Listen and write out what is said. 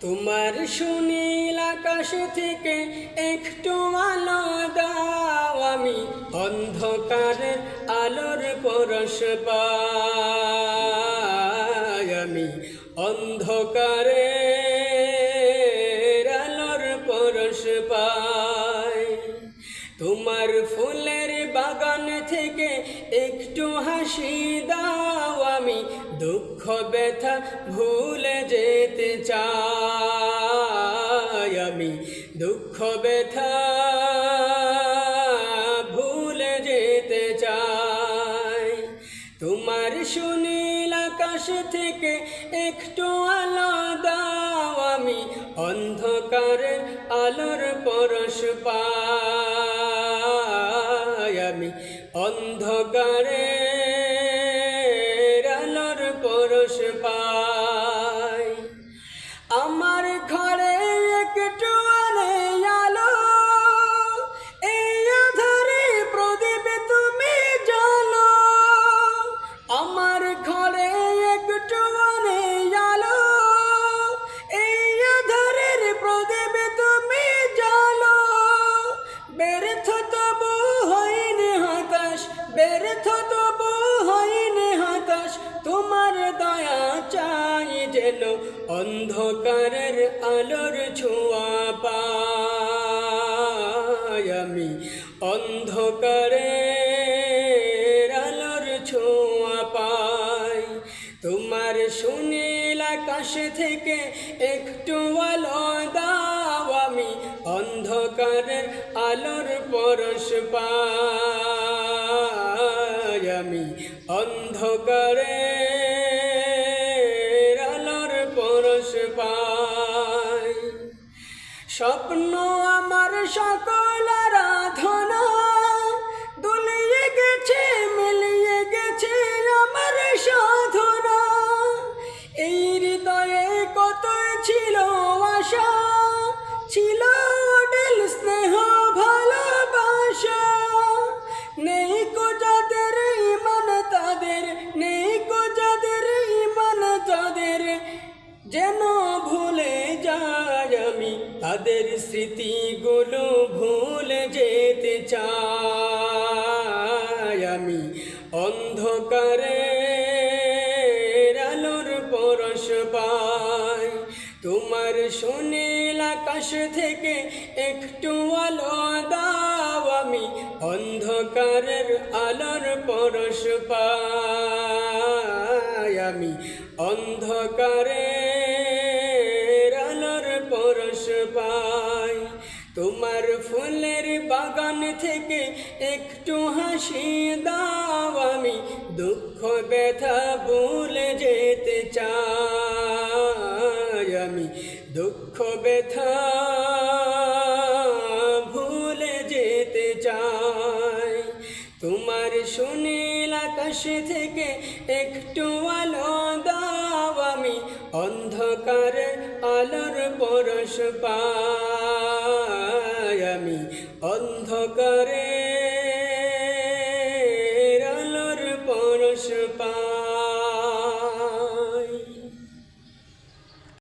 তোমার সুনীল আকাশ থেকে একটু আলো দাও, আমি অন্ধকারের আলোর পরশ পাই। আমি অন্ধকারের আলোর পরশ পাই। তোমার ফুলের বাগান থেকে একটু হাসি দাও, আমি দুঃখ ব্যথা ভুলে যেতে চাই। আমি দুঃখ ব্যথা ভুলে যেতে চাই। তোমার সুনীল আকাশ থেকে একটু আলো দাও, আমি অন্ধকারের আলোর পরশ পাই। আমি অন্ধকারের আলোর পরশ পাই। আমার ঘরে একটু আলো, এই আঁধারে প্রদীপ তুমি জ্বালো। আমার ঘরে একটু আলো, এই আঁধারের প্রদীপ তুমি জ্বালো। ব্যর্থ তবু হইনি হতাশ, ব্যর্থ তবু হইনি হতাশ, তোমার দয়া চাই যেন অন্ধকারের আলোর ছোঁয়া পাই। আমি অন্ধকারের আলোর ছোঁয়া পাই। তোমার সুনীল আকাশ থেকে একটু আলো দাও, আমি অন্ধকারের আলোর পরশ পাই। আমি অন্ধকারের আলোর পরশ পাই। স্বপ্ন আমার সকল আরাধনা দুলিয়ে গেছে, মিলিয়ে গেছে আমার সাধনা। এই হৃদয়ে কত ছিল আশা, ছিল অঢেল স্নেহ ভালোবাসা। নেই কো যাদের ঈমান তাদের, নেই কো যাদের ঈমান তাদের, যেন ভুলে যায় আমি তাদের স্মৃতিগুলো ভুলে যেতে চাই। আমি অন্ধকারের আলোর পরশ পাই। তোমার সুনীল আকাশ থেকে একটু আলো দাও, আমি অন্ধকারের আলোর পরশ পাই। আমি অন্ধকারের আলোর পরশ পাই। তোমার ফুলের বাগান থেকে একটু হাসি দাও, আমি দুঃখ ব্যথা ভুলে যেতে চাই। আমি দুঃখ ব্যথা ভুলে যেতে চাই। তোমার সুনীল আকাশ থেকে একটু আলো দাও, আমি অন্ধকারের আলোর পরশ পাই। আমি অন্ধকারে